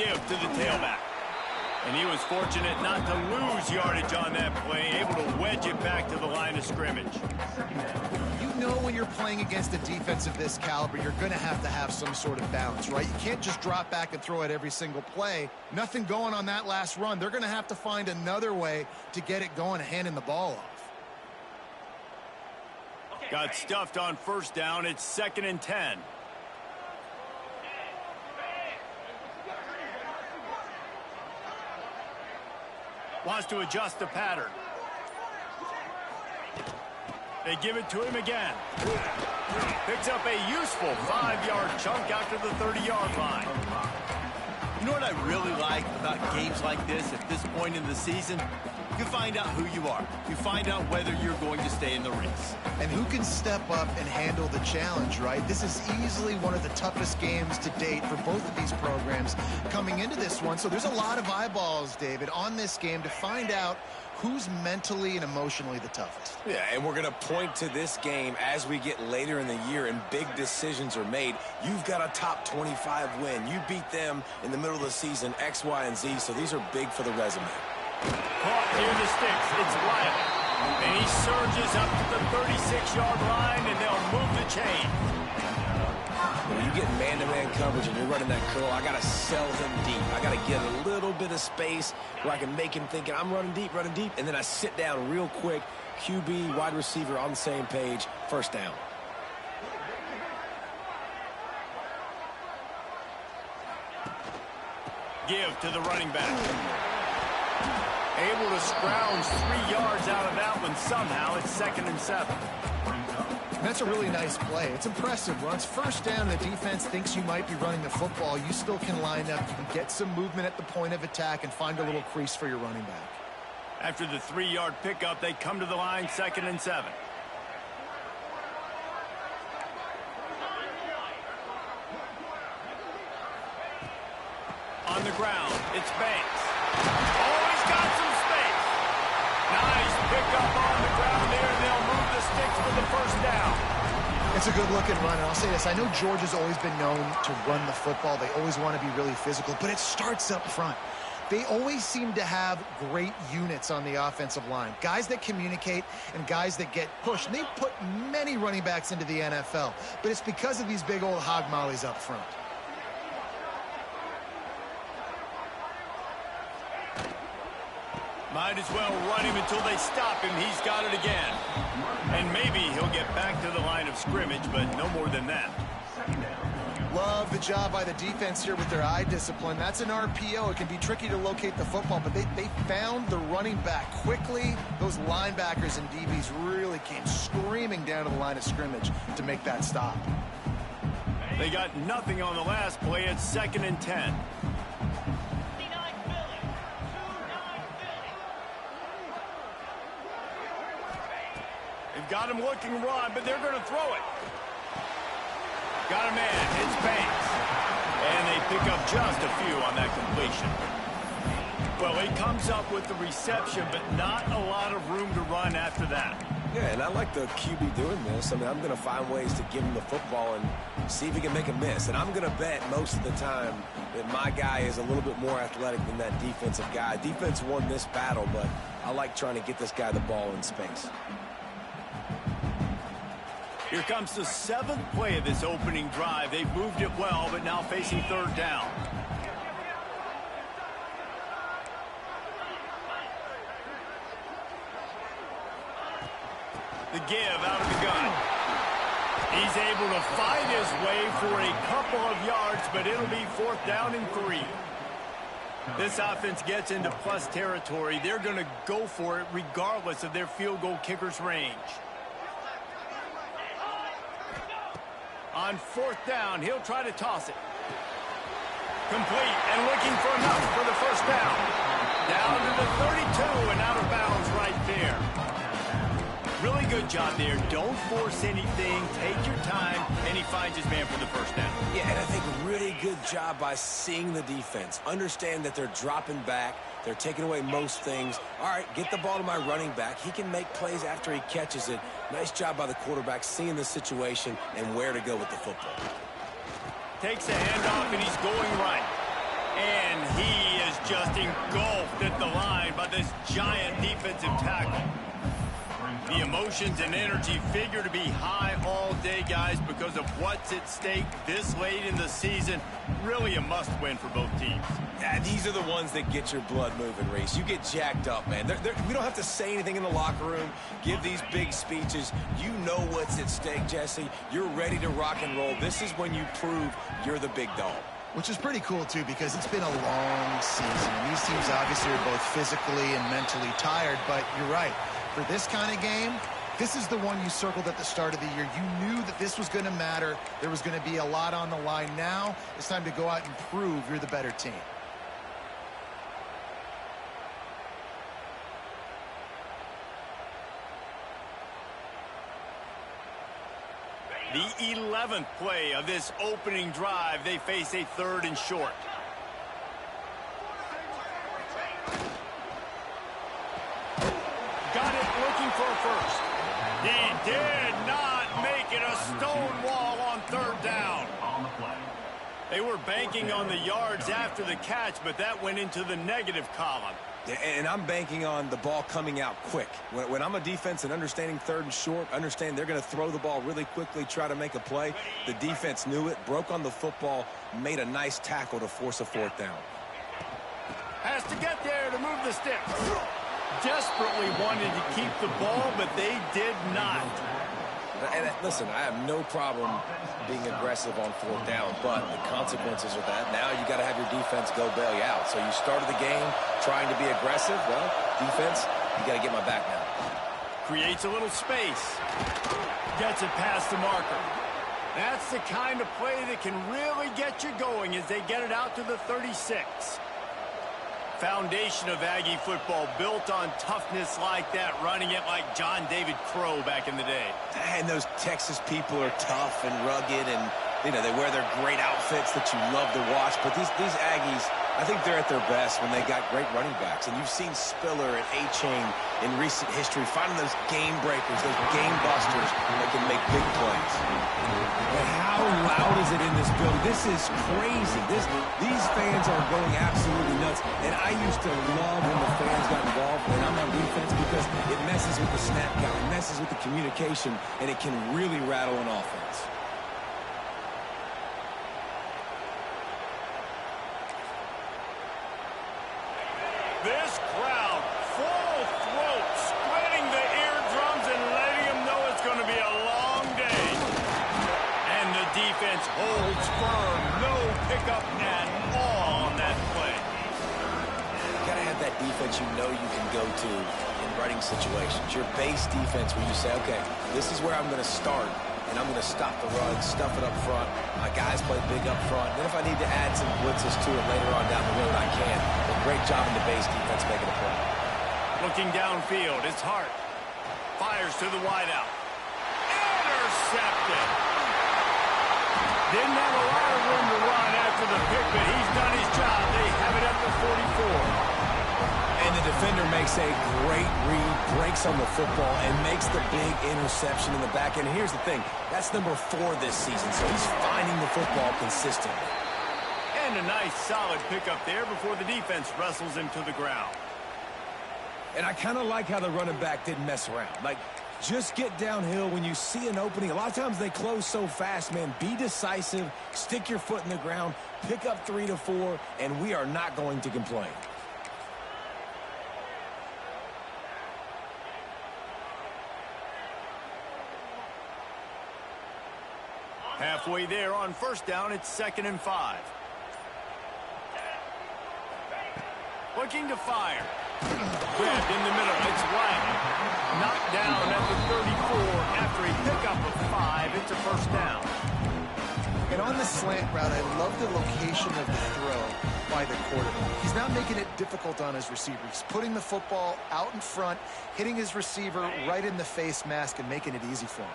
give to the tailback. And he was fortunate not to lose yardage on that play, able to wedge it back to the line of scrimmage. You know when you're playing against a defense of this caliber, you're going to have some sort of balance, right? You can't just drop back and throw it every single play. Nothing going on that last run. They're going to have to find another way to get it going and handing the ball off. Got stuffed on first down. It's 2nd and 10. Wants to adjust the pattern. They give it to him again. Picks up a useful 5-yard chunk after the 30-yard line. You know what I really like about games like this at this point in the season? You find out who you are. You find out whether you're going to stay in the race. And who can step up and handle the challenge, right? This is easily one of the toughest games to date for both of these programs coming into this one. So there's a lot of eyeballs, David, on this game to find out who's mentally and emotionally the toughest. Yeah, and we're going to point to this game as we get later in the year and big decisions are made. You've got a top 25 win. You beat them in the middle of the season, X, Y, and Z, so these are big for the resume. Caught near the sticks. It's Wiley. And he surges up to the 36-yard line, and they'll move the chain. When you get man-to-man coverage and you're running that curl, I got to sell him deep. I got to get a little bit of space where I can make him thinking I'm running deep, and then I sit down real quick. QB, wide receiver on the same page, first down. Give to the running back. Able to scrounge 3 yards out of that one somehow. It's 2nd and 7. That's a really nice play. It's impressive. Once first down, the defense thinks you might be running the football. You still can line up and get some movement at the point of attack and find a little crease for your running back. After the 3-yard pickup, they come to the line, 2nd and 7. On the ground, it's Banks. Oh, he's got some space. Nice pickup on the ground there, and they'll move the sticks for the first down. It's a good-looking run, and I'll say this. I know Georgia's always been known to run the football. They always want to be really physical, but it starts up front. They always seem to have great units on the offensive line. Guys that communicate and guys that get pushed. And they've put many running backs into the NFL, but it's because of these big old hog mollies up front. Might as well run him until they stop him. He's got it again. And maybe he'll get back to the line of scrimmage, but no more than that. Love the job by the defense here with their eye discipline. That's an RPO. It can be tricky to locate the football, but they found the running back quickly. Those linebackers and DBs really came screaming down to the line of scrimmage to make that stop. They got nothing on the last play. It's 2nd and 10. They've got him looking run, but they're going to throw it. Got a man. It's Banks. And they pick up just a few on that completion. Well, he comes up with the reception, but not a lot of room to run after that. Yeah, and I like the QB doing this. I mean, I'm going to find ways to give him the football and see if he can make a miss. And I'm going to bet most of the time that my guy is a little bit more athletic than that defensive guy. Defense won this battle, but I like trying to get this guy the ball in space. Here comes the 7th play of this opening drive. They've moved it well, but now facing 3rd down. The give out of the gun. He's able to find his way for a couple of yards, but it'll be 4th down and 3. This offense gets into plus territory. They're going to go for it regardless of their field goal kicker's range. On 4th down, he'll try to toss it. Complete and looking for enough for the first down. Down to the 32 and out of bounds right there. Really good job there. Don't force anything. Take your time, and he finds his man for the first down. Yeah, and I think really good job by seeing the defense. Understand that they're dropping back. They're taking away most things. All right, get the ball to my running back. He can make plays after he catches it. Nice job by the quarterback seeing the situation and where to go with the football. Takes a handoff, and he's going right. And he is just engulfed at the line by this giant defensive tackle. The emotions and energy figure to be high all day, guys, because of what's at stake this late in the season. Really a must-win for both teams. Yeah, these are the ones that get your blood moving, Reese. You get jacked up, man. We don't have to say anything in the locker room, give these big speeches. You know what's at stake, Jesse. You're ready to rock and roll. This is when you prove you're the big dog. Which is pretty cool, too, because it's been a long season. And these teams obviously are both physically and mentally tired, but you're right. For this kind of game, this is the one you circled at the start of the year. You knew that this was going to matter. There was going to be a lot on the line. Now it's time to go out and prove you're the better team. The 11th play of this opening drive, they face a 3rd and short. Got it looking for a first. He did not make it a stone wall on 3rd down. They were banking on the yards after the catch, but that went into the negative column. And I'm banking on the ball coming out quick. When I'm a defense and understanding 3rd and short, understand they're going to throw the ball really quickly, try to make a play. The defense knew it, broke on the football, made a nice tackle to force a 4th down. Has to get there to move the sticks. Desperately wanted to keep the ball, but they did not. And listen, I have no problem being aggressive on 4th down, but the consequences of that, now you got to have your defense go bail you out. So you started the game trying to be aggressive. Well, defense, you got to get my back now. Creates a little space. Gets it past the marker. That's the kind of play that can really get you going as they get it out to the 36. Foundation of Aggie football built on toughness like that, running it like John David Crow back in the day. And those Texas people are tough and rugged, and you know they wear their great outfits that you love to watch. But these Aggies, I think they're at their best when they got great running backs. And you've seen Spiller and A-Chain in recent history finding those game breakers, those game busters that can make big plays. But how loud is it in this building? This is crazy. These fans are going absolutely nuts. And I used to love when the fans got involved when I'm on defense because it messes with the snap count, it messes with the communication, and it can really rattle an offense. This crowd, full throat, splitting the eardrums and letting them know it's going to be a long day. And the defense holds firm. No pickup at all on that play. You got to have that defense you know you can go to in running situations. Your base defense where you say, okay, this is where I'm going to start, and I'm going to stop the run, stuff it up front. My guys play big up front. Then if I need to add some blitzes to it later on down the road, I can. But great job in the base defense making a play. Looking downfield, it's Hart. Fires to the wideout. Intercepted. Didn't have a lot of room to run after the pick, but he's done his job. They have it at the 44. And the defender makes a great read, breaks on the football, and makes the big interception in the back end. Here's the thing, that's number 4 this season, so he's finding the football consistently. And a nice, solid pickup there before the defense wrestles him to the ground. And I kind of like how the running back didn't mess around. Like, just get downhill when you see an opening. A lot of times they close so fast, man. Be decisive, stick your foot in the ground, pick up 3 to 4, and we are not going to complain. Halfway there on 1st down, it's 2nd and 5. Looking to fire. Grabbed in the middle, it's Wagner. Knocked down at the 34 after a pickup of 5. It's a 1st down. And on the slant route, I love the location of the throw by the quarterback. He's not making it difficult on his receiver. He's putting the football out in front, hitting his receiver right in the face mask and making it easy for him.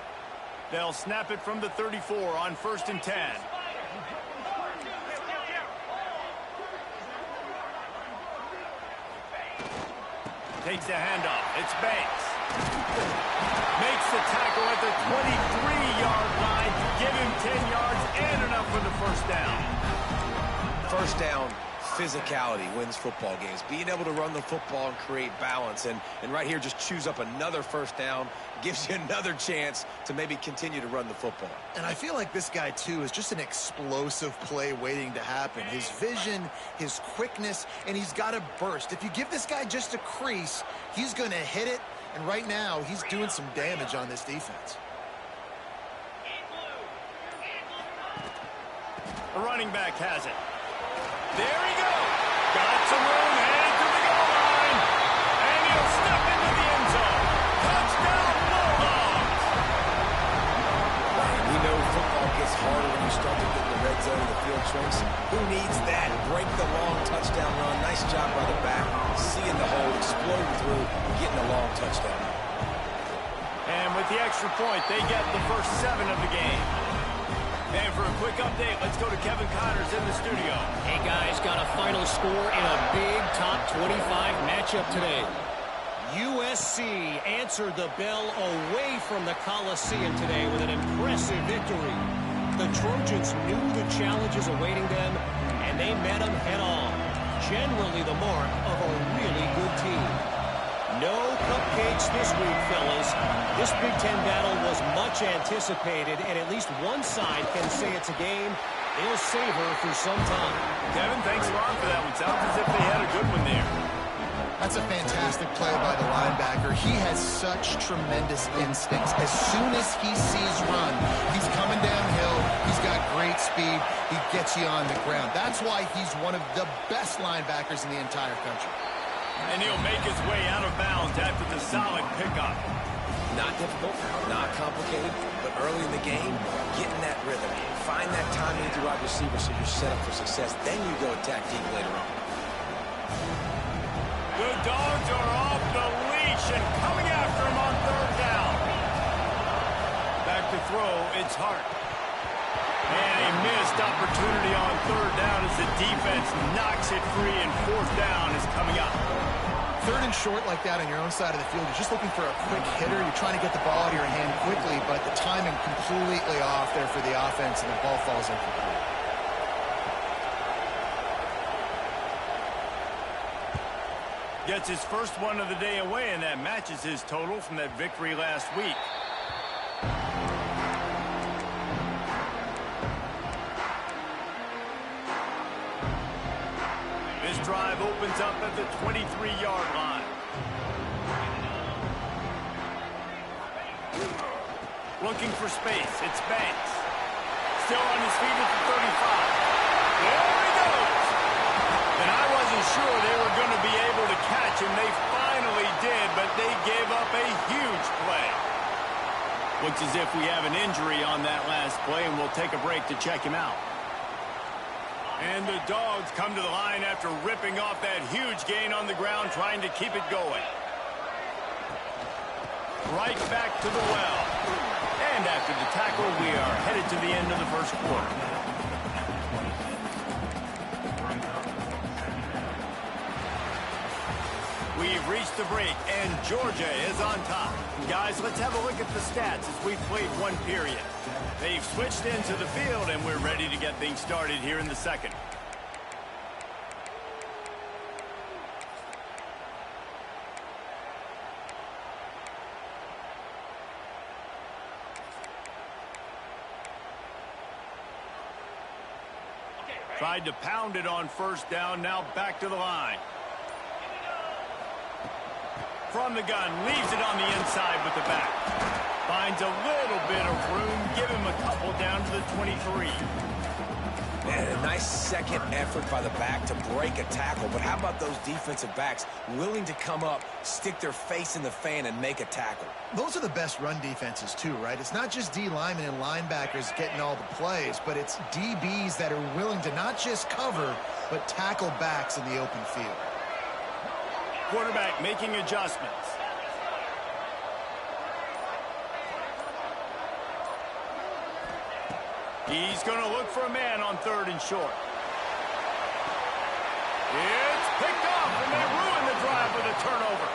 They'll snap it from the 34 on 1st and 10. Takes the handoff. It's Banks. Makes the tackle at the 23-yard line to give him 10 yards and enough for the 1st down. 1st down, physicality wins football games. Being able to run the football and create balance. And right here, just choose up another first down. Gives you another chance to maybe continue to run the football. And I feel like this guy, too, is just an explosive play waiting to happen. His vision, his quickness, and he's got a burst. If you give this guy just a crease, he's going to hit it. And right now, he's doing some damage on this defense. The running back has it. There he goes. Got some room, headed to the goal line. And he'll step into the end zone. Touchdown, Bulldogs. We know football gets harder when you start to get in the red zone and the field shrinks. Who needs that? Break the long touchdown run. Nice job by the back. Seeing the hole, exploding through, getting a long touchdown. And with the extra point, they get the first 7 of the game. And for a quick update, let's go to Kevin Connors in the studio. Hey, guys, got a final score in a big top 25 matchup today. USC answered the bell away from the Coliseum today with an impressive victory. The Trojans knew the challenges awaiting them, and they met them head-on. Generally the mark of a really good team. No cupcakes this week, fellas. This Big Ten battle was much anticipated, and at least one side can say it's a game they'll savor for some time. Kevin, thanks a lot for that one. Sounds as if they had a good one there. That's a fantastic play by the linebacker. He has such tremendous instincts. As soon as he sees run, he's coming downhill. He's got great speed. He gets you on the ground. That's why he's one of the best linebackers in the entire country. And he'll make his way out of bounds after the solid pickup. Not difficult, not complicated, but early in the game, getting that rhythm. Find that timing with your wide receiver so you're set up for success. Then you go attack deep later on. The Dogs are off the leash and coming after him on 3rd down. Back to throw, it's Hart. And a missed opportunity on 3rd down as the defense knocks it free, and 4th down is coming up. 3rd and short like that on your own side of the field, you're just looking for a quick hitter. You're trying to get the ball out of your hand quickly, but the timing completely off there for the offense, and the ball falls incomplete. Gets his first one of the day away, and that matches his total from that victory last week. This drive opens up at the 23-yard line. Looking for space. It's Banks. Still on his feet at the 35. There he goes. And I wasn't sure they were going to be able to catch him. They finally did, but they gave up a huge play. Looks as if we have an injury on that last play, and we'll take a break to check him out. And the Dogs come to the line after ripping off that huge gain on the ground, trying to keep it going. Right back to the well. And after the tackle, we are headed to the end of the first quarter. We've reached the break, and Georgia is on top. Guys, let's have a look at the stats as we've played one period. They've switched into the field, and we're ready to get things started here in the second. Tried to pound it on 1st down, now back to the line. From the gun, leaves it on the inside with the back. Finds a little bit of room, give him a couple down to the 23. And a nice second effort by the back to break a tackle. But how about those defensive backs willing to come up, stick their face in the fan, and make a tackle? Those are the best run defenses, too, right? It's not just D linemen and linebackers getting all the plays, but it's DBs that are willing to not just cover, but tackle backs in the open field. Quarterback making adjustments. He's going to look for a man on 3rd and short. It's picked off, and they ruin the drive with a turnover.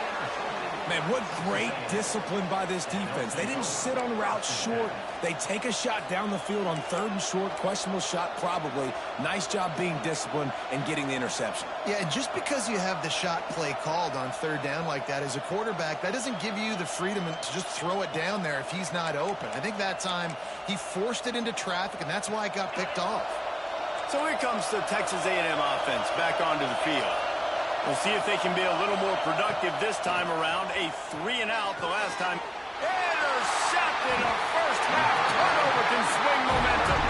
Man, what great discipline by this defense. They didn't sit on routes short. They take a shot down the field on 3rd and short. Questionable shot, probably. Nice job being disciplined and getting the interception. Yeah, and just because you have the shot play called on 3rd down like that as a quarterback, that doesn't give you the freedom to just throw it down there if he's not open. I think that time he forced it into traffic, and that's why it got picked off. So here comes the Texas A&M offense back onto the field. We'll see if they can be a little more productive this time around. A 3-and-out the last time. Intercepted. A first-half turnover can swing momentum.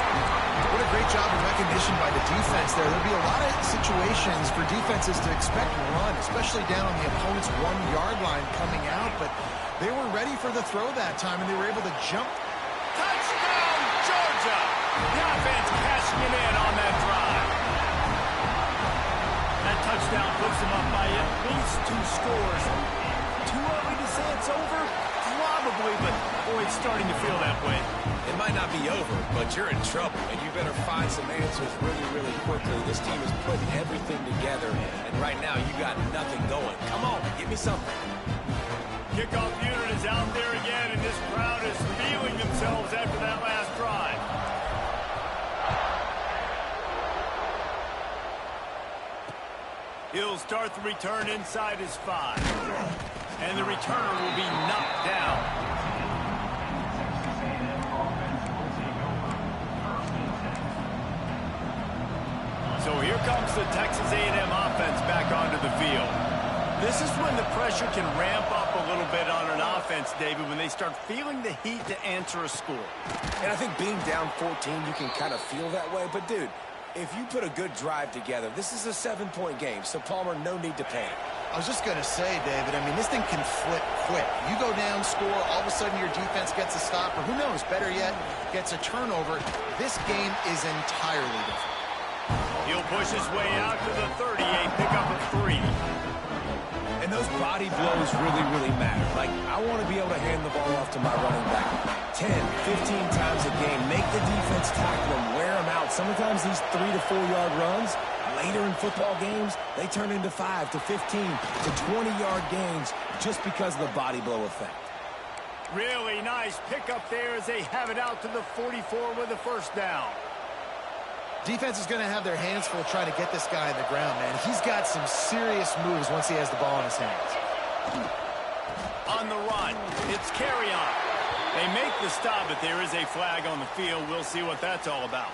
What a great job of recognition by the defense there. There'll be a lot of situations for defenses to expect run, especially down on the opponent's 1-yard line coming out, but they were ready for the throw that time, and they were able to jump. Touchdown, Georgia! The offense cashing it in on that drive. That touchdown puts them up by at least 2 scores. Too early to say it's over? Probably, but boy, it's starting to feel that way. It might not be over, but you're in trouble, and you better find some answers really, really quickly. This team is putting everything together, and right now you got nothing going. Come on, give me something. Kickoff unit is out there again, and this crowd is feeling themselves after that last drive. He'll start the return inside his 5. And the returner will be knocked down. So here comes the Texas A&M offense back onto the field. This is when the pressure can ramp up a little bit on an offense, David, when they start feeling the heat to answer a score. And I think being down 14, you can kind of feel that way. But, dude, if you put a good drive together, this is a 7-point game, so Palmer, no need to panic. I was just going to say, David, I mean, this thing can flip quick. You go down, score, all of a sudden your defense gets a stop, or who knows, better yet, gets a turnover. This game is entirely different. He'll push his way out to the 38, pick up a 3. And those body blows really, really matter. Like, I want to be able to hand the ball off to my running back 10, 15 times a game. Make the defense tackle them, wear them out. Sometimes these 3 to 4 yard runs, later in football games, they turn into 5 to 15 to 20-yard gains just because of the body blow effect. Really nice pickup there as they have it out to the 44 with a first down. Defense is going to have their hands full trying to get this guy on the ground, man. He's got some serious moves once he has the ball in his hands. On the run, it's carry on. They make the stop, but there is a flag on the field. We'll see what that's all about.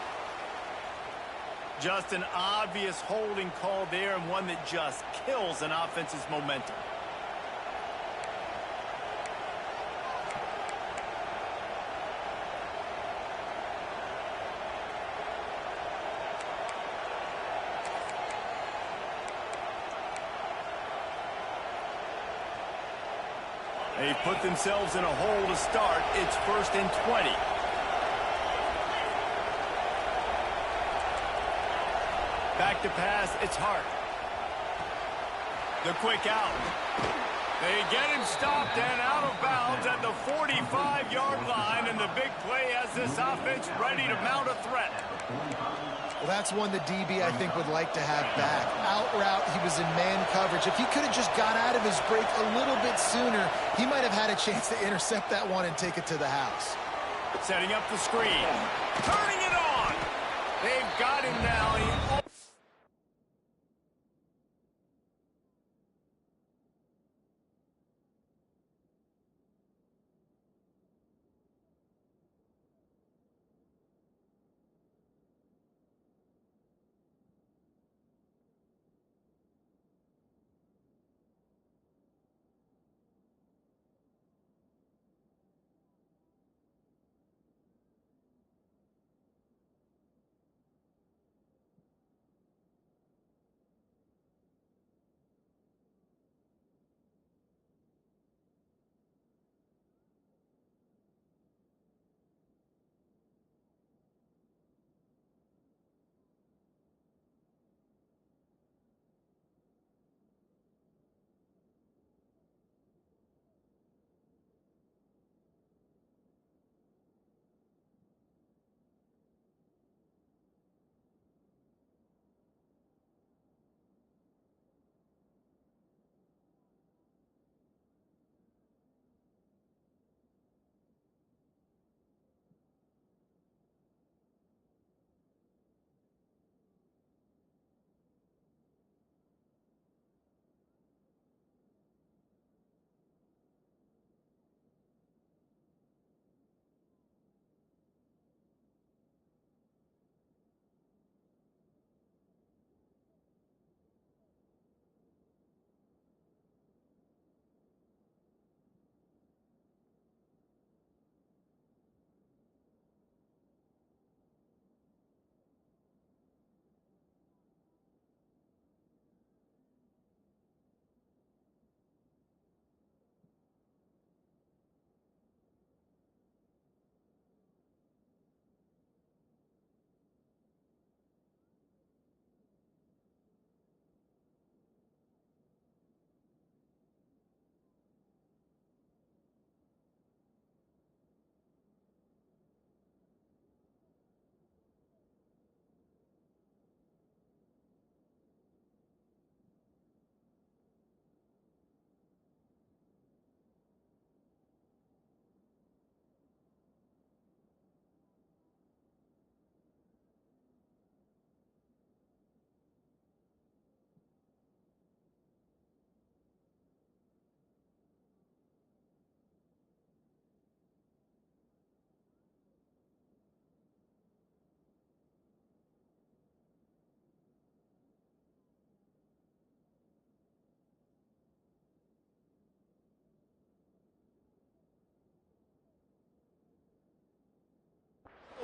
Just an obvious holding call there, and one that just kills an offense's momentum. They've put themselves in a hole to start. It's 1st and 20. Back to pass, it's Hart. The quick out. They get him stopped and out of bounds at the 45-yard line, and the big play has this offense ready to mount a threat. Well, that's one the DB, I think, would like to have back. Out route, he was in man coverage. If he could have just got out of his break a little bit sooner, he might have had a chance to intercept that one and take it to the house. Setting up the screen. Turning it on. They've got him now.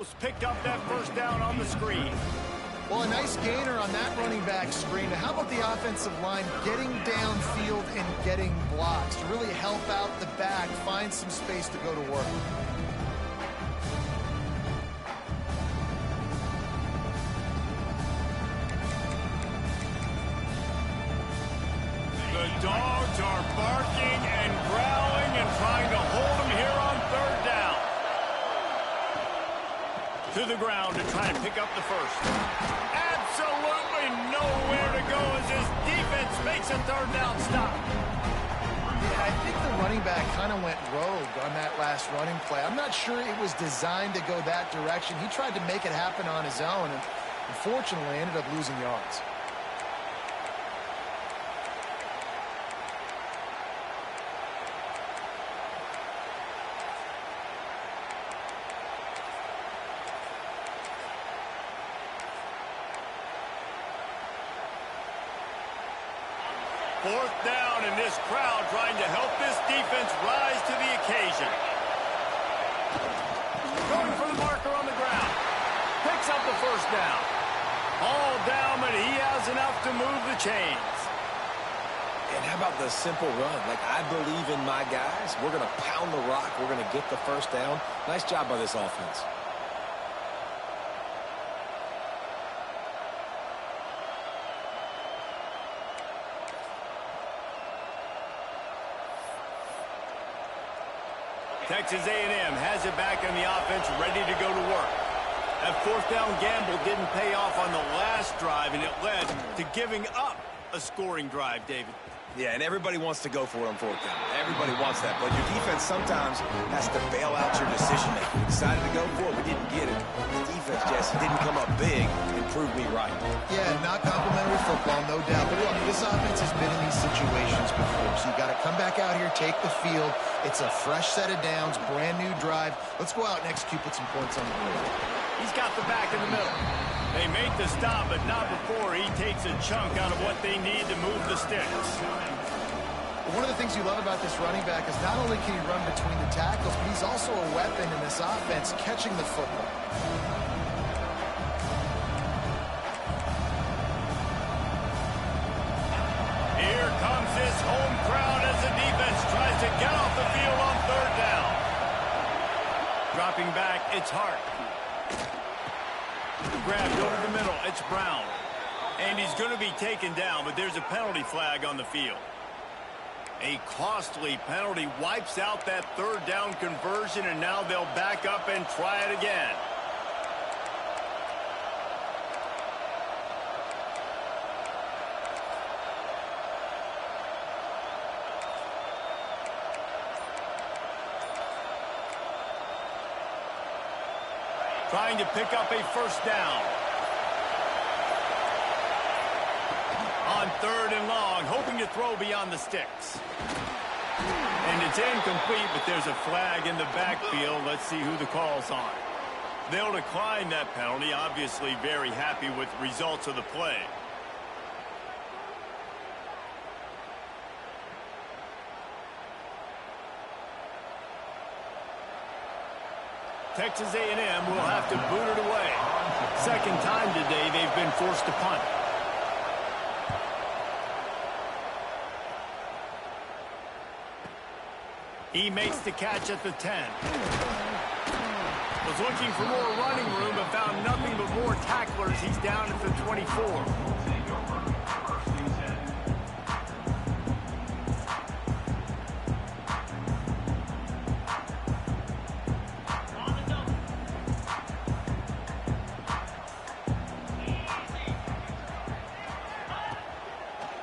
almost picked up that first down on the screen. Well, a nice gainer on that running back screen. Now, how about the offensive line getting downfield and getting blocks to really help out the back, find some space to go to work? The dogs are barking and growling and trying to hold him here on third down. To the ground to try and pick up the first. Absolutely nowhere to go as his defense makes a third down stop. Yeah, I think the running back kind of went rogue on that last running play. I'm not sure it was designed to go that direction. He tried to make it happen on his own and unfortunately ended up losing yards. Fourth down, and this crowd trying to help this defense rise to the occasion. Going for the marker on the ground. Picks up the first down. All down, but he has enough to move the chains. And how about the simple run? Like, I believe in my guys. We're going to pound the rock. We're going to get the first down. Nice job by this offense. Texas A&M has it back on the offense, ready to go to work. That fourth down gamble didn't pay off on the last drive, and it led to giving up a scoring drive, David. Yeah, and everybody wants to go for it on fourth down. Everybody wants that, but your defense sometimes has to bail out your decision-making. We decided to go for it. We didn't get it. The defense, Jesse, didn't come up big and prove me right. Yeah, not complimentary football, no doubt. But look, this offense has been in these situations before, so you got to come back out here, take the field. It's a fresh set of downs, brand new drive. Let's go out and execute, put some points on the board. He's got the back in the middle. They make the stop, but not before he takes a chunk out of what they need to move the sticks. One of the things you love about this running back is not only can he run between the tackles, but he's also a weapon in this offense, catching the football. Here comes this home crowd as the defense tries to get off the field on third down. Dropping back, it's Hart. Grabbed over the middle, it's Brown. And he's going to be taken down, but there's a penalty flag on the field. A costly penalty wipes out that third down conversion, and now they'll back up and try it again. Trying to pick up a first down. On third and long, hoping to throw beyond the sticks. And it's incomplete, but there's a flag in the backfield. Let's see who the call's on. They'll decline that penalty, obviously very happy with the results of the play. Texas A&M will have to boot it away. Second time today they've been forced to punt. He makes the catch at the 10. Was looking for more running room, but found nothing but more tacklers. He's down at the 24.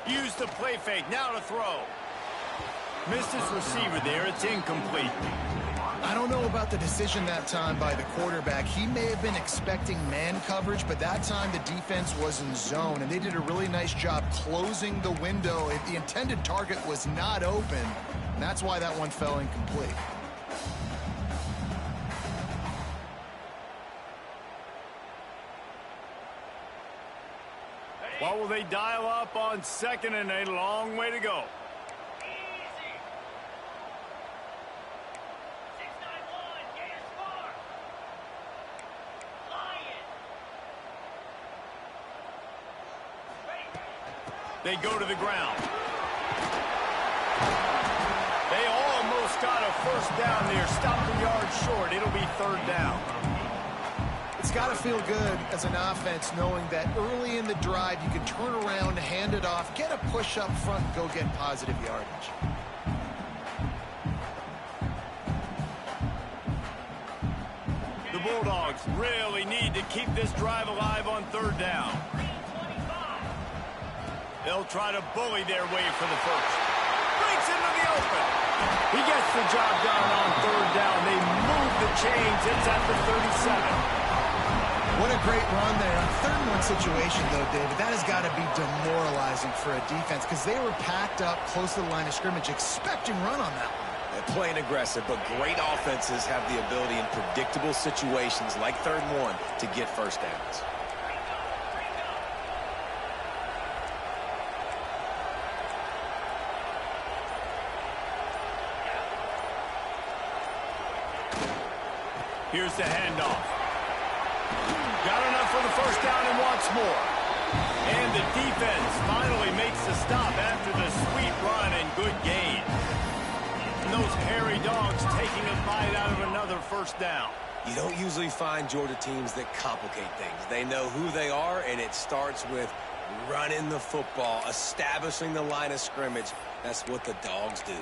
Use the play fake, now to throw. Missed his receiver there, it's incomplete. I don't know about the decision that time by the quarterback. He may have been expecting man coverage, but that time the defense was in zone, and they did a really nice job closing the window. If the intended target was not open, and that's why that one fell incomplete. What will they dial up on second and a long way to go? They go to the ground. They almost got a first down there. Stopped a yard short. It'll be third down. It's got to feel good as an offense knowing that early in the drive you can turn around, hand it off, get a push up front, and go get positive yardage. The Bulldogs really need to keep this drive alive on third down. They'll try to bully their way for the first. Breaks into the open. He gets the job done on third down. They move the chains. It's at the 37. What a great run there. On third and one situation, though, David, that has got to be demoralizing for a defense because they were packed up close to the line of scrimmage, expecting run on that one. They're playing aggressive, but great offenses have the ability in predictable situations like third and one to get first downs. Here's the handoff. Got enough for the first down and wants more. And the defense finally makes the stop after the sweet run and good gain. And those hairy dogs taking a bite out of another first down. You don't usually find Georgia teams that complicate things. They know who they are, and it starts with running the football, establishing the line of scrimmage. That's what the Dogs do.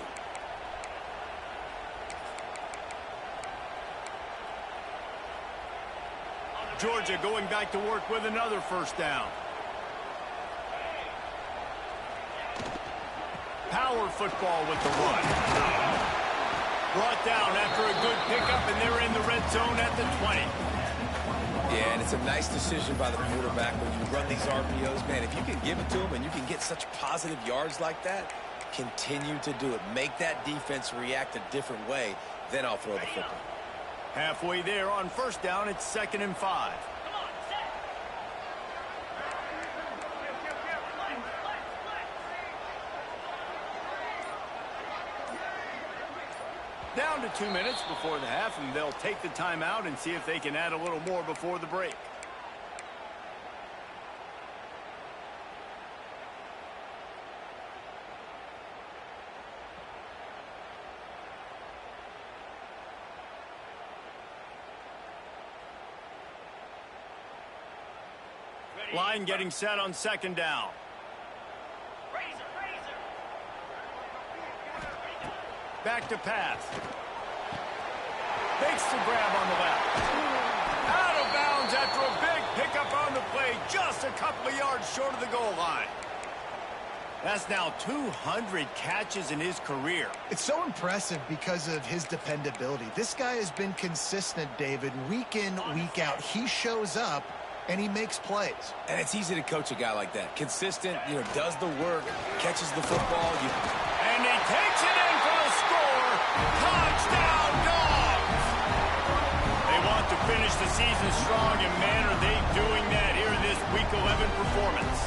Georgia going back to work with another first down. Power football with the run. Brought down after a good pickup, and they're in the red zone at the 20. Yeah, and it's a nice decision by the quarterback when you run these RPOs. Man, if you can give it to them and you can get such positive yards like that, continue to do it. Make that defense react a different way, then I'll throw the football. Halfway there on first down, it's 2nd and 5. Down to 2 minutes before the half, and they'll take the timeout and see if they can add a little more before the break. Line getting set on 2nd down. Back to pass. Makes the grab on the left. Out of bounds after a big pickup on the play, just a couple of yards short of the goal line. That's now 200 catches in his career. It's so impressive because of his dependability. This guy has been consistent, David, week in, week out. He shows up, and he makes plays. And it's easy to coach a guy like that. Consistent, does the work, catches the football. And he takes it in for the score. Touchdown, Dogs! They want to finish the season strong, and man, are they doing that here in this Week 11 performance.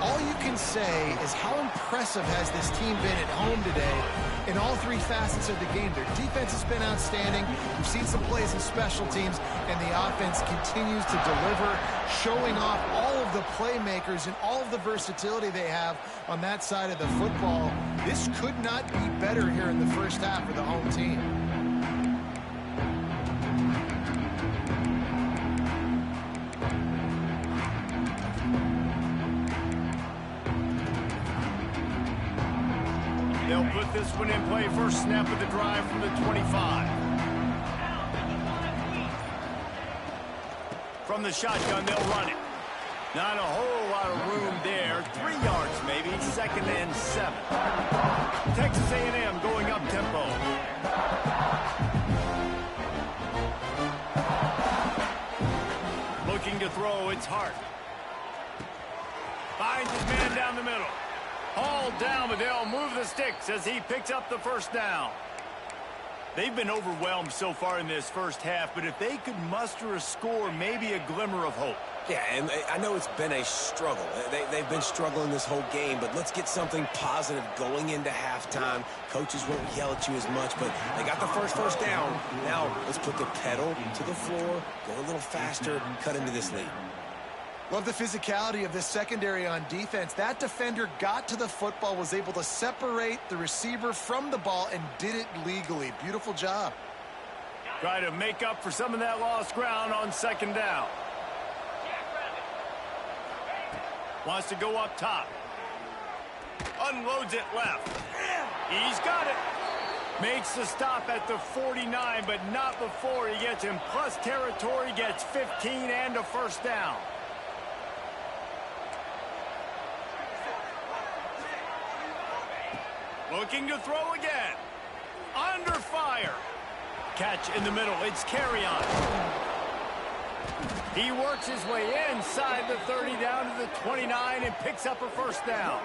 All you can say is how impressive has this team been at home today in all three facets of the game. Their defense has been outstanding. We've seen some plays in special teams, and the offense continues to deliver, showing off all of the playmakers and all of the versatility they have on that side of the football. This could not be better here in the first half for the home team. They'll put this one in play first snap of the drive from the 25. From the shotgun, they'll run it. Not a whole lot of room there. 3 yards maybe. 2nd and 7. Texas A&M going up tempo. Looking to throw, it's Hart. Finds his man down the middle. Hauled down, but they'll move the sticks as he picks up the first down. They've been overwhelmed so far in this first half, but if they could muster a score, maybe a glimmer of hope. Yeah, and I know it's been a struggle. They've been struggling this whole game, but let's get something positive going into halftime. Coaches won't yell at you as much, but they got the first down. Now let's put the pedal to the floor, go a little faster, cut into this lead. Love the physicality of this secondary on defense. That defender got to the football, was able to separate the receiver from the ball, and did it legally. Beautiful job. Try to make up for some of that lost ground on second down. Wants to go up top. Unloads it left. He's got it. Makes the stop at the 49, but not before he gets in plus territory, gets 15 and a first down. Looking to throw again. Under fire. Catch in the middle. It's carry on. He works his way inside the 30 down to the 29 and picks up a first down.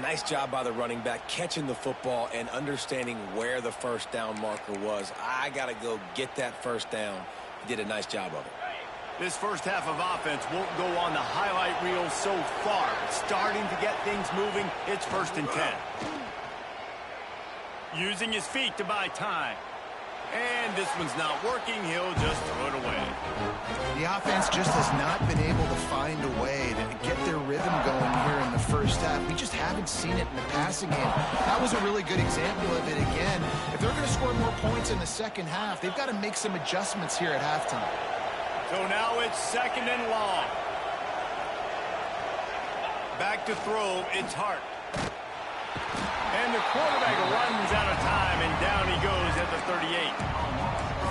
Nice job by the running back catching the football and understanding where the first down marker was. I got to go get that first down. He did a nice job of it. This first half of offense won't go on the highlight reel so far. Starting to get things moving. It's 1st and 10. Using his feet to buy time. And this one's not working. He'll just throw it away. The offense just has not been able to find a way to get their rhythm going here in the first half. We just haven't seen it in the passing game. That was a really good example of it again. If they're going to score more points in the second half, they've got to make some adjustments here at halftime. So now it's 2nd and long. Back to throw. It's Hart. And the quarterback runs out of time, and down he goes at the 38.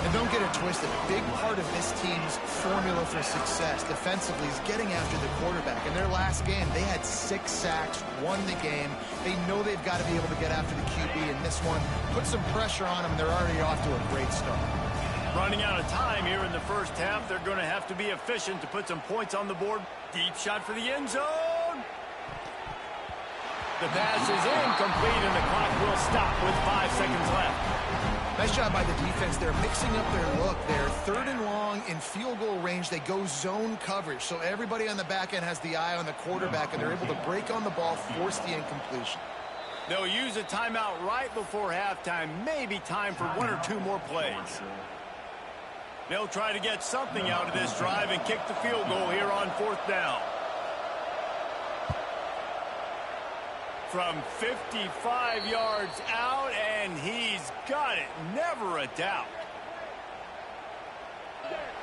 And don't get it twisted. A big part of this team's formula for success defensively is getting after the quarterback. In their last game, they had 6 sacks, won the game. They know they've got to be able to get after the QB, and this one put some pressure on them, and they're already off to a great start. Running out of time here in the first half. They're going to have to be efficient to put some points on the board. Deep shot for the end zone. The pass is incomplete, and the clock will stop with 5 seconds left. Nice job by the defense. They're mixing up their look. They're 3rd and long in field goal range. They go zone coverage, so everybody on the back end has the eye on the quarterback, and they're able to break on the ball, force the incompletion. They'll use a timeout right before halftime. Maybe time for 1 or 2 more plays. They'll try to get something out of this drive and kick the field goal here on 4th down. From 55 yards out, and he's got it. Never a doubt.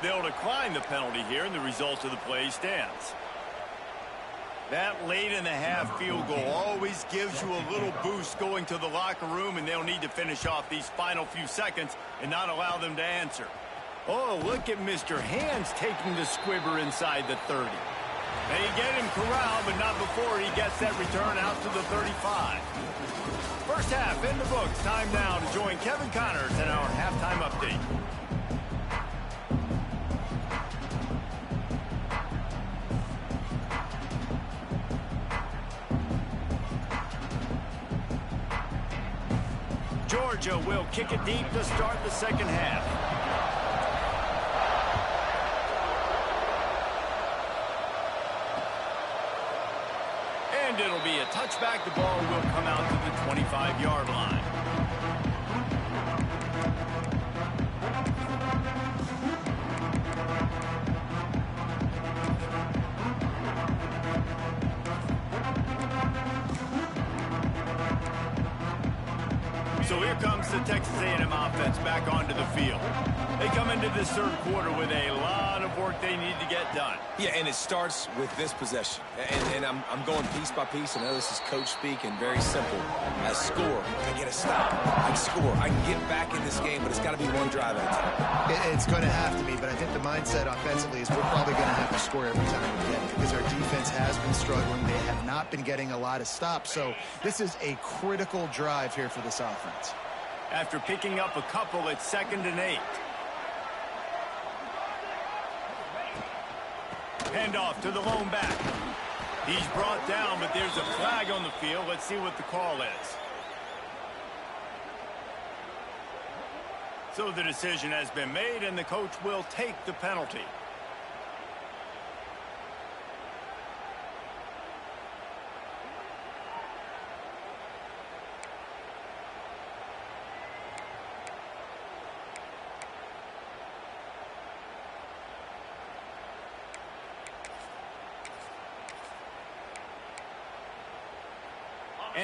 They'll decline the penalty here, and the result of the play stands. That late in the half field goal always gives you a little boost going to the locker room, and they'll need to finish off these final few seconds and not allow them to answer. Oh, look at Mr. Hands taking the squibber inside the 30. They get him corralled, but not before he gets that return out to the 35. First half in the books. Time now to join Kevin Connors in our halftime update. Georgia will kick it deep to start the second half. And it'll be a touchback. The ball will come out to the 25-yard line. So here comes the Texas A&M offense back onto the field. They come into this third quarter with a lot of work they need to get done. Yeah, and it starts with this possession. And I'm going piece by piece. I know this is coach speak and very simple. I score. I get a stop. I score. I can get back in this game, but it's got to be one drive at a time. It's going to have to be, but I think the mindset offensively is we're probably going to have to score every time we get it because our defense has been struggling. They have not been getting a lot of stops. So this is a critical drive here for this offense. After picking up a couple, it's 2nd and 8. Handoff to the lone back. He's brought down, but there's a flag on the field. Let's see what the call is. So the decision has been made, and the coach will take the penalty.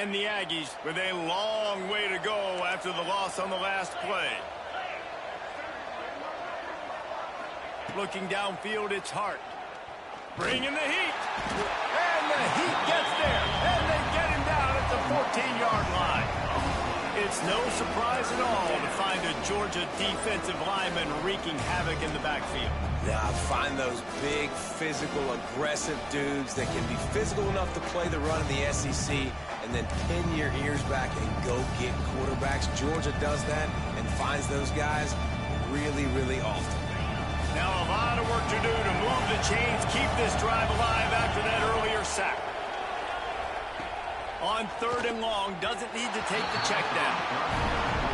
And the Aggies with a long way to go after the loss on the last play. Looking downfield, it's Hart. Bringing the heat. And the heat gets there. And they get him down at the 14-yard line. It's no surprise at all to find a Georgia defensive lineman wreaking havoc in the backfield. Yeah, find those big, physical, aggressive dudes that can be physical enough to play the run in the SEC and then pin your ears back and go get quarterbacks. Georgia does that and finds those guys really, really often. Now a lot of work to do to move the chains, keep this drive alive after that earlier sack. On 3rd and long, doesn't need to take the check down.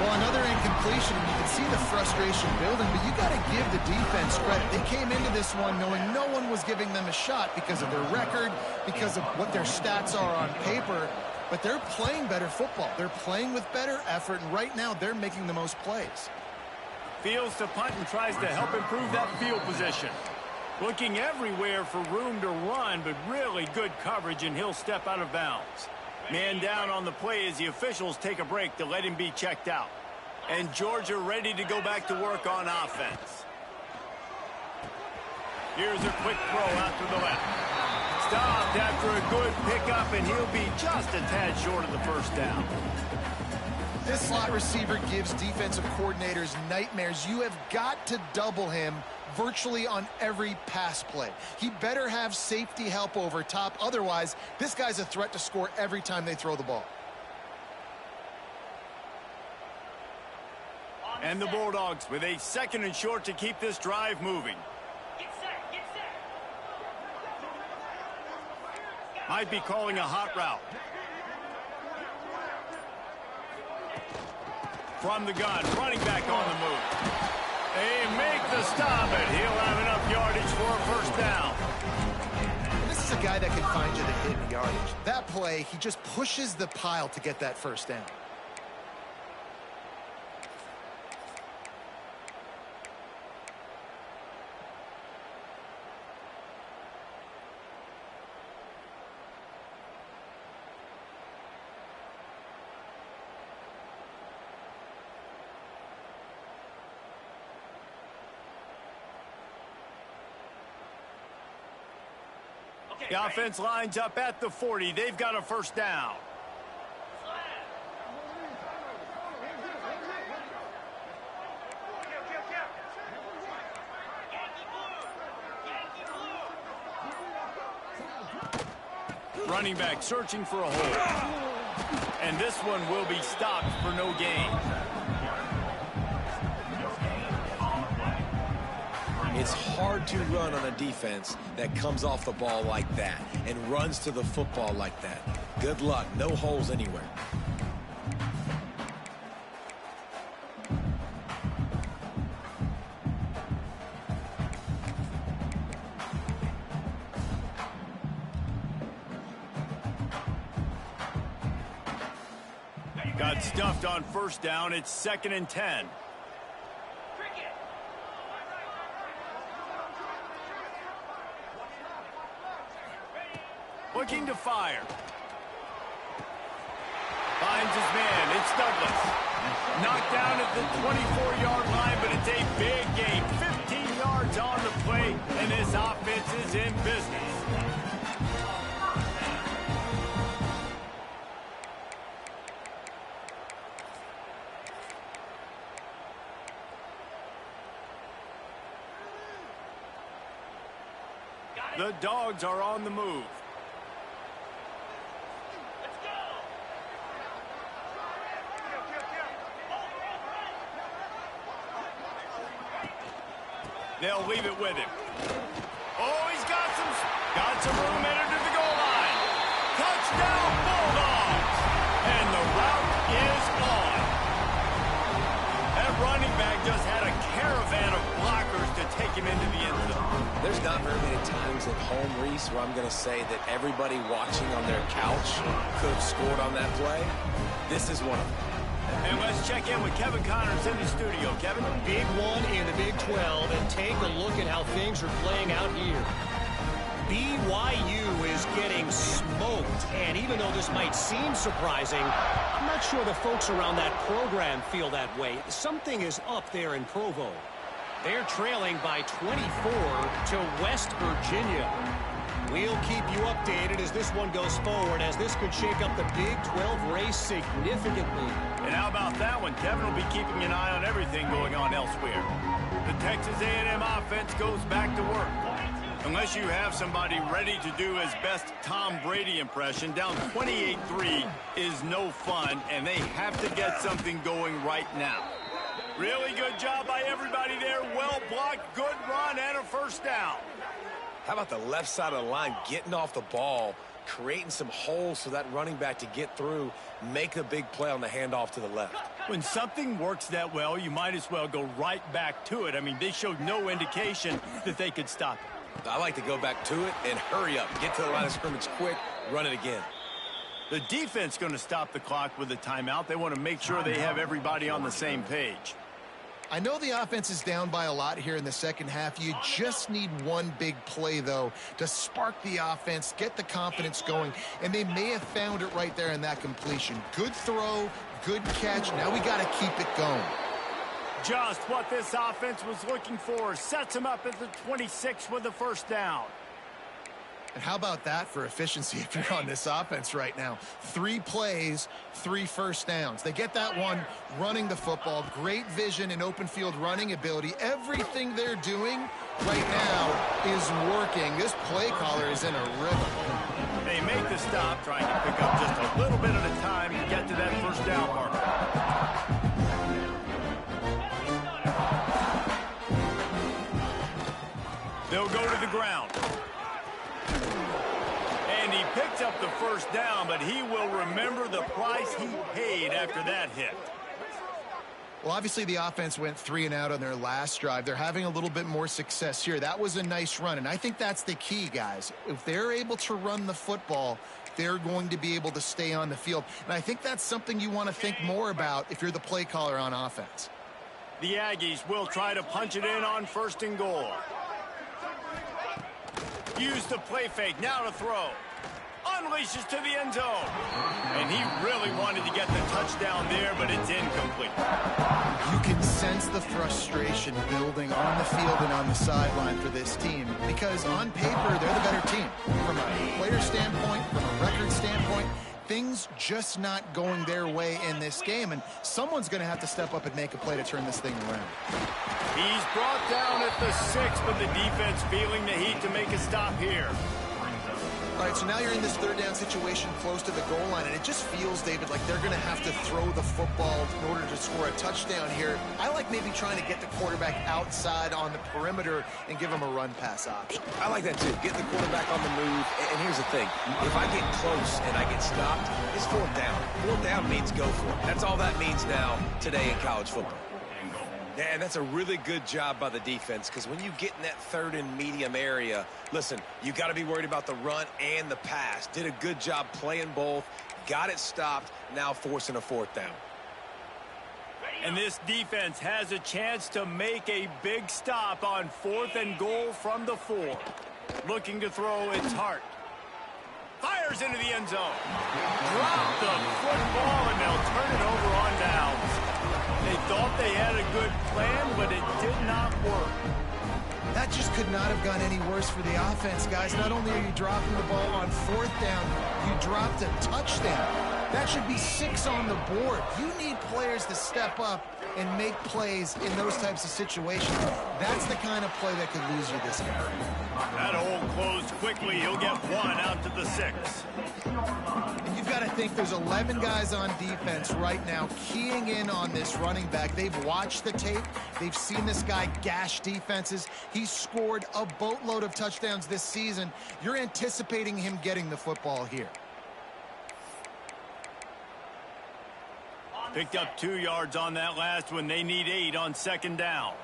Well, another incompletion. You can see the frustration building, but you got to give the defense credit. They came into this one knowing no one was giving them a shot because of their record, because of what their stats are on paper, but they're playing better football. They're playing with better effort, and right now they're making the most plays. Fields to punt and tries to help improve that field position. Looking everywhere for room to run, but really good coverage, and he'll step out of bounds. Man down on the play as the officials take a break to let him be checked out. And Georgia ready to go back to work on offense. Here's a quick throw out to the left. Stopped after a good pickup, and he'll be just a tad short of the first down. This slot receiver gives defensive coordinators nightmares. You have got to double him virtually on every pass play. He better have safety help over top. Otherwise, this guy's a threat to score every time they throw the ball. And the Bulldogs with a 2nd and short to keep this drive moving. Might be calling a hot route. From the gun, running back on the move. They make the stop, and he'll have enough yardage for a first down. This is a guy that can find you the hidden yardage. That play, he just pushes the pile to get that first down. The offense lines up at the 40. They've got a first down. Running back searching for a hole. And this one will be stopped for no gain. It's hard to run on a defense that comes off the ball like that and runs to the football like that. Good luck. No holes anywhere. Got stuffed on first down. It's 2nd and 10. Looking to fire. Finds his man. It's Douglas. Knocked down at the 24-yard line, but it's a big gain. 15 yards on the play, and this offense is in business. The Dogs are on the move. They'll leave it with him. Oh, he's got some room entered to the goal line. Touchdown, Bulldogs. And the route is on. That running back just had a caravan of blockers to take him into the end zone. There's not very many times at home, Reese, where I'm going to say that everybody watching on their couch could have scored on that play. This is one of them. And let's check in with Kevin Connors in the studio. Kevin? Big one in the Big 12, and take a look at how things are playing out here. BYU is getting smoked, and even though this might seem surprising, I'm not sure the folks around that program feel that way. Something is up there in Provo. They're trailing by 24 to West Virginia. We'll keep you updated as this one goes forward, as this could shake up the Big 12 race significantly. And how about that one? Kevin will be keeping an eye on everything going on elsewhere. The Texas A&M offense goes back to work. Unless you have somebody ready to do his best Tom Brady impression, down 28-3 is no fun, and they have to get something going right now. Really good job by everybody there. Well blocked, good run, and a first down. How about the left side of the line getting off the ball, creating some holes for that running back to get through, make the big play on the handoff to the left. When something works that well, you might as well go right back to it. I mean, they showed no indication that they could stop it. I like to go back to it and hurry up, get to the line of scrimmage quick, run it again. The defense going to stop the clock with a timeout. They want to make sure they have everybody on the same page. I know the offense is down by a lot here in the second half. You just need one big play, though, to spark the offense, get the confidence going, and they may have found it right there in that completion. Good throw, good catch. Now we got to keep it going. Just what this offense was looking for. Sets him up at the 26 with the first down. And how about that for efficiency if you're on this offense right now? 3 plays, 3 first downs. They get that one running the football. Great vision and open field running ability. Everything they're doing right now is working. This play caller is in a rhythm. They make the stop, trying to pick up just a little bit at a time to get to that first down marker. They'll go to the ground. And he picks up the first down, but he will remember the price he paid after that hit. Well, obviously the offense went 3 and out on their last drive. They're having a little bit more success here. That was a nice run, and I think that's the key, guys. If they're able to run the football, they're going to be able to stay on the field. And I think that's something you want to think more about if you're the play caller on offense. The Aggies will try to punch it in on 1st and goal. Use the play fake, now to throw. Unleashes to the end zone. And he really wanted to get the touchdown there, but it's incomplete. You can sense the frustration building on the field and on the sideline for this team because on paper, they're the better team. From a player standpoint, from a record standpoint, things just not going their way in this game, and someone's going to have to step up and make a play to turn this thing around. He's brought down at the 6, but the defense feeling the heat to make a stop here. All right, so now you're in this 3rd down situation close to the goal line, and it just feels, David, like they're going to have to throw the football in order to score a touchdown here. I like maybe trying to get the quarterback outside on the perimeter and give him a run-pass option. I like that, too. Get the quarterback on the move. And here's the thing. If I get close and I get stopped, it's 4th down. 4th down means go for it. That's all that means now today in college football. Yeah, and that's a really good job by the defense because when you get in that 3rd and medium area, listen, you got to be worried about the run and the pass. Did a good job playing both, got it stopped, now forcing a 4th down. And this defense has a chance to make a big stop on 4th and goal from the 4. Looking to throw, it's Hart. Fires into the end zone. Drop the football, and they'll turn it over on downs. They thought they had a good plan, but it did not work. That just could not have gone any worse for the offense, guys. Not only are you dropping the ball on 4th down, you dropped a touchdown. That should be 6 on the board. You need players to step up and make plays in those types of situations. That's the kind of play that could lose you this game. That hole closed quickly. He'll get 1 out to the 6. And you've got to think there's 11 guys on defense right now keying in on this running back. They've watched the tape. They've seen this guy gash defenses. He's scored a boatload of touchdowns this season. You're anticipating him getting the football here. Picked up 2 yards on that last one. They need 8 on 2nd down.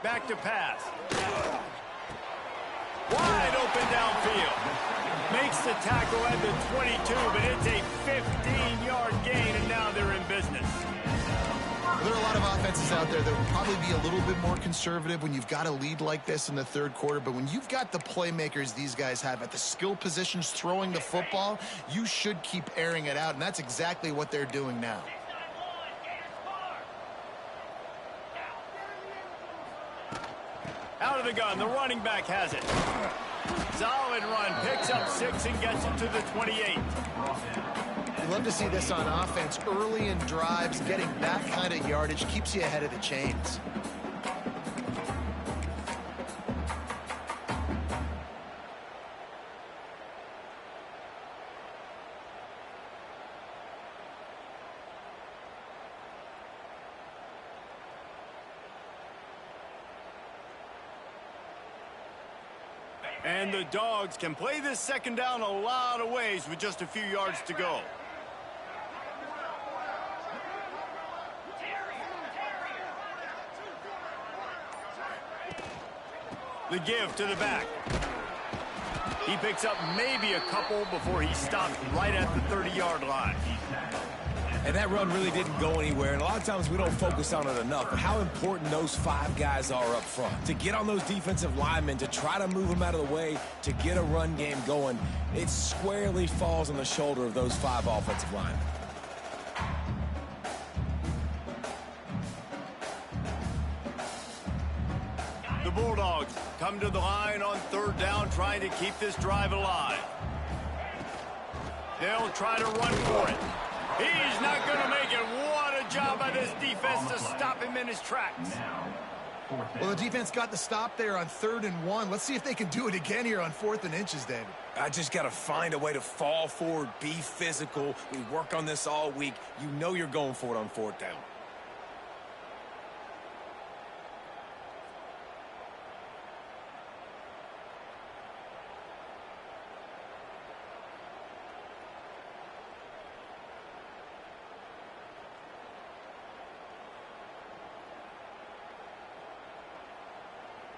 Back to pass. Wide open downfield. Makes the tackle at the 22, but it's a 15-yard gain, and now they're in business. There are a lot of offenses out there that will probably be a little bit more conservative when you've got a lead like this in the third quarter. But when you've got the playmakers these guys have at the skill positions throwing the football, you should keep airing it out. And that's exactly what they're doing now. Out of the gun, the running back has it. Solid run, picks up 6 and gets it to the 28. You love to see this on offense. Early in drives, getting that kind of yardage keeps you ahead of the chains. And the Dogs can play this second down a lot of ways with just a few yards to go. The give to the back. He picks up maybe a couple before he stopped right at the 30-yard line. And that run really didn't go anywhere, and a lot of times we don't focus on it enough, but how important those 5 guys are up front. To get on those defensive linemen, to try to move them out of the way, to get a run game going, it squarely falls on the shoulder of those 5 offensive linemen. The Bulldogs come to the line on third down, trying to keep this drive alive. They'll try to run for it. He's not going to make it. What a job by this defense to stop him in his tracks. Well, the defense got the stop there on 3rd and 1. Let's see if they can do it again here on 4th and inches, David. I just got to find a way to fall forward, be physical. We work on this all week. You know you're going for it on 4th down.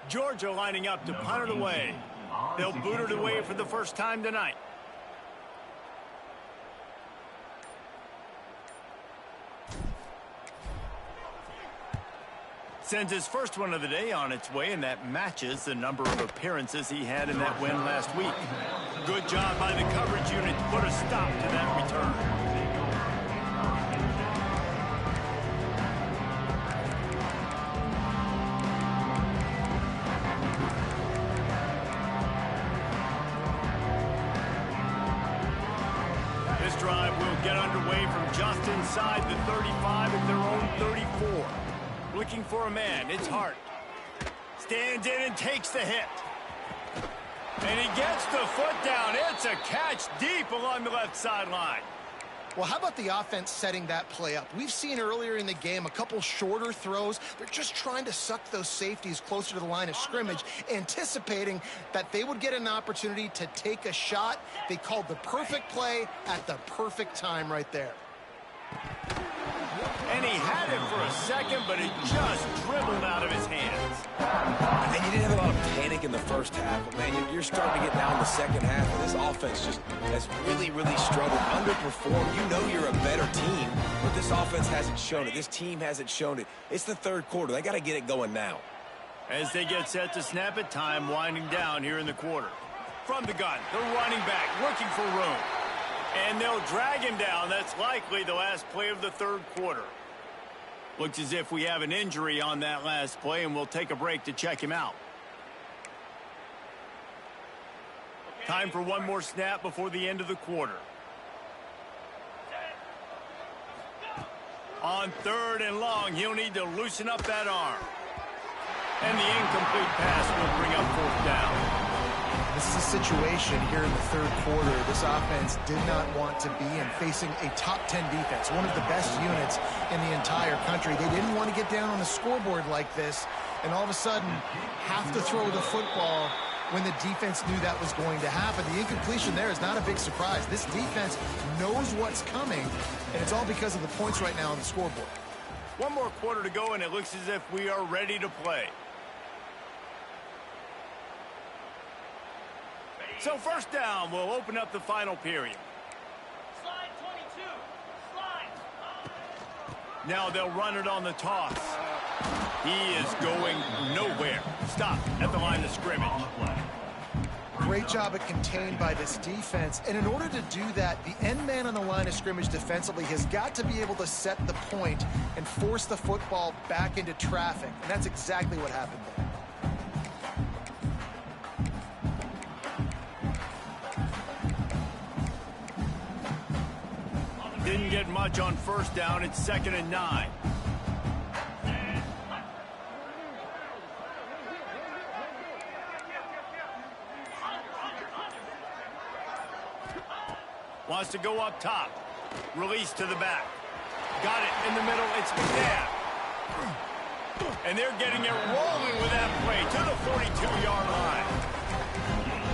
Georgia lining up to punt it away. They'll boot it away for the first time tonight. Sends his first one of the day on its way, and that matches the number of appearances he had in that win last week. Good job by the coverage unit to put a stop to that return. Drive will get underway from just inside the 35 at their own 34. Looking for a man. It's Hart. Stands in and takes the hit. And he gets the foot down. It's a catch deep along the left sideline. Well, how about the offense setting that play up? We've seen earlier in the game a couple shorter throws. They're just trying to suck those safeties closer to the line of scrimmage, anticipating that they would get an opportunity to take a shot. They called the perfect play at the perfect time right there. And he had it for a second, but it just dribbled out of his hands. And you didn't have a lot of panic in the first half, but man, you're starting to get down in the second half, and this offense just has really, really struggled, underperformed. You know you're a better team, but this offense hasn't shown it. This team hasn't shown it. It's the third quarter. They got to get it going now. As they get set to snap it, time winding down here in the quarter. From the gun, the running back looking for room. And they'll drag him down. That's likely the last play of the third quarter. Looks as if we have an injury on that last play, and we'll take a break to check him out. Time for one more snap before the end of the quarter. On 3rd and long, he'll need to loosen up that arm. And the incomplete pass will bring up 4th down. This is a situation here in the third quarter this offense did not want to be in, facing a top 10 defense, one of the best units in the entire country. They didn't want to get down on the scoreboard like this and all of a sudden have to throw the football when the defense knew that was going to happen. The incompletion there is not a big surprise. This defense knows what's coming, and it's all because of the points right now on the scoreboard. One more quarter to go, and it looks as if we are ready to play. So 1st down will open up the final period. Slide 22. Slide. Now they'll run it on the toss. He is going nowhere. Stop at the line of scrimmage. Great job at contained by this defense. And in order to do that, the end man on the line of scrimmage defensively has got to be able to set the point and force the football back into traffic. And that's exactly what happened there. Didn't get much on first down. It's 2nd and 9. Wants to go up top. Release to the back. Got it in the middle. It's McNabb. And they're getting it rolling with that play to the 42-yard line.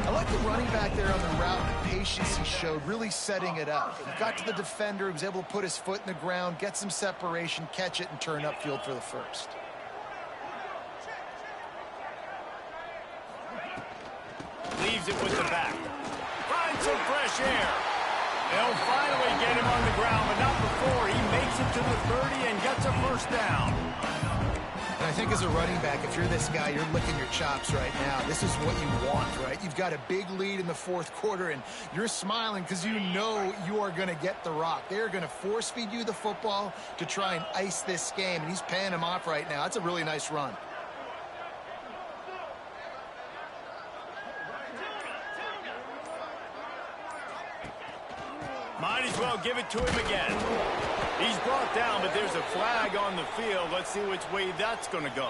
I like the running back there on the route, the patience he showed, really setting it up. He got to the defender, he was able to put his foot in the ground, get some separation, catch it, and turn upfield for the first. Leaves it with the back. Finds some fresh air. They'll finally get him on the ground, but not before he makes it to the 30 and gets a first down. And I think as a running back, if you're this guy, you're licking your chops right now. This is what you want, right? You've got a big lead in the fourth quarter, and you're smiling because you know you are going to get the rock. They're going to force-feed you the football to try and ice this game, and he's paying him off right now. That's a really nice run. Might as well give it to him again. He's brought down, but there's a flag on the field. Let's see which way that's going to go.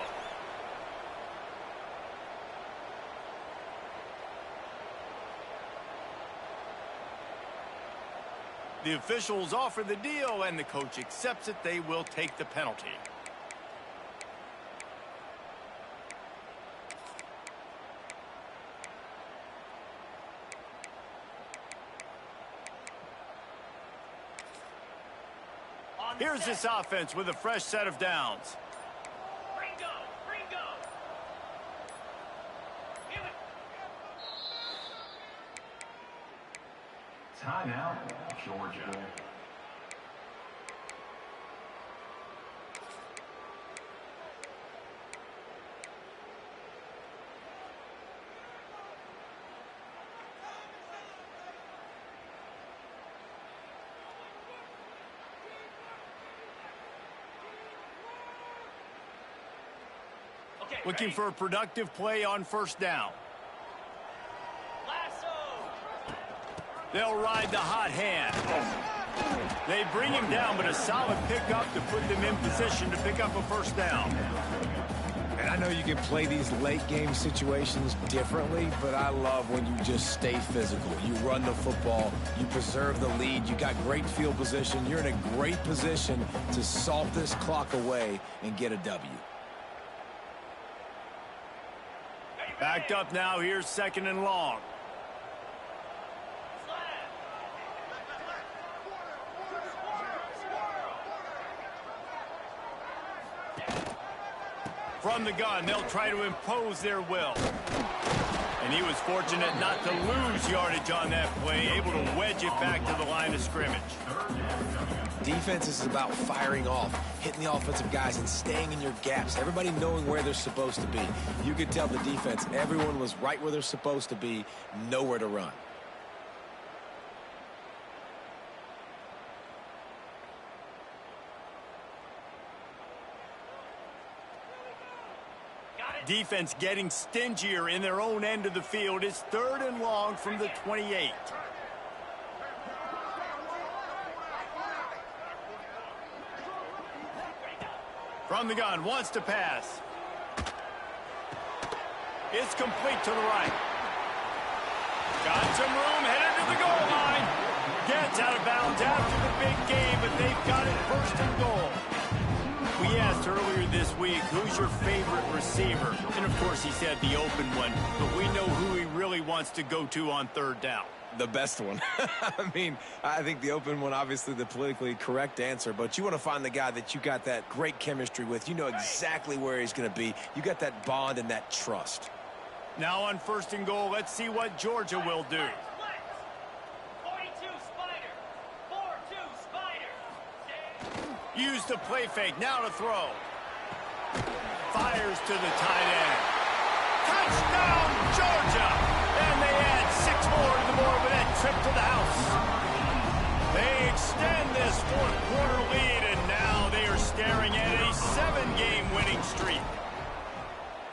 The officials offer the deal, and the coach accepts it. They will take the penalty. Here's this offense with a fresh set of downs. Timeout, Georgia. Looking for a productive play on first down. They'll ride the hot hand. They bring him down, but a solid pickup to put them in position to pick up a first down. And I know you can play these late game situations differently, but I love when you just stay physical. You run the football, you preserve the lead, you got great field position, you're in a great position to salt this clock away and get a W. Backed up now, here's 2nd and long. From the gun, they'll try to impose their will. And he was fortunate not to lose yardage on that play, able to wedge it back to the line of scrimmage. Defense is about firing off, hitting the offensive guys, and staying in your gaps. Everybody knowing where they're supposed to be. You could tell the defense, everyone was right where they're supposed to be, nowhere to run. Defense getting stingier in their own end of the field. It's 3rd and long from the 28. From the gun, wants to pass. It's complete to the right. Got some room, headed to the goal line. Gets out of bounds after the big game, but they've got it 1st and goal. We asked earlier this week, who's your favorite receiver? And, of course, he said the open one, but we know who he really wants to go to on 3rd down. The best one. I mean, I think the open one, obviously the politically correct answer, but you want to find the guy that you got that great chemistry with. You know exactly where he's going to be. You got that bond and that trust. Now on 1st and goal, let's see what Georgia will do. Use the play fake, now to throw. fires to the tight end. Touchdown, Georgia! And they add 6 more to the board with that trip to the house. They extend this fourth quarter lead, and now they are staring at a 7-game winning streak.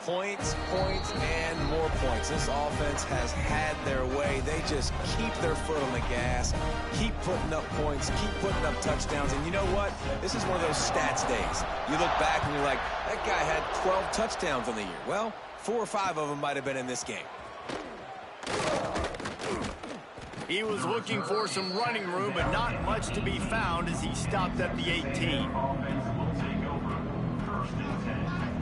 Points, points, and more points. This offense has had their way. They just keep their foot on the gas, keep putting up points, keep putting up touchdowns. And you know what? This is one of those stats days. You look back and you're like, that guy had 12 touchdowns on the year. Well, 4 or 5 of them might have been in this game. He was looking for some running room, but not much to be found as he stopped at the 18. Offense will take over. 1st and 10.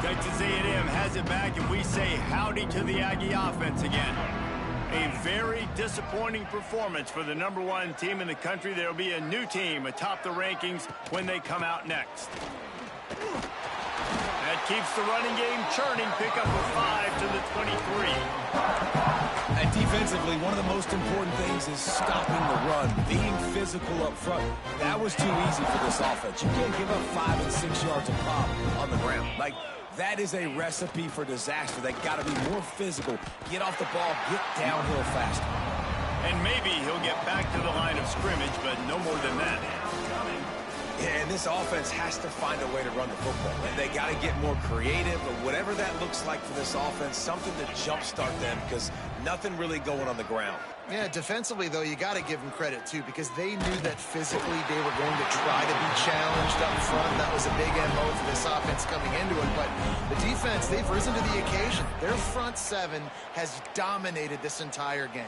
Texas A&M has it back, and we say howdy to the Aggie offense again. A very disappointing performance for the #1 team in the country. There will be a new team atop the rankings when they come out next. That keeps the running game churning. Pick up a 5 to the 23. And defensively, one of the most important things is stopping the run, being physical up front. That was too easy for this offense. You can't give up 5 and 6 yards a pop on the ground. Like, that is a recipe for disaster. They got to be more physical, get off the ball, get downhill faster. And maybe he'll get back to the line of scrimmage, but no more than that. Yeah, and this offense has to find a way to run the football. And they got to get more creative, but whatever that looks like for this offense, something to jumpstart them, because nothing really going on the ground. Yeah, defensively, though, you got to give them credit, too, because they knew that physically they were going to try to be challenged up front. That was a big MO for this offense coming into it. But the defense, they've risen to the occasion. Their front 7 has dominated this entire game.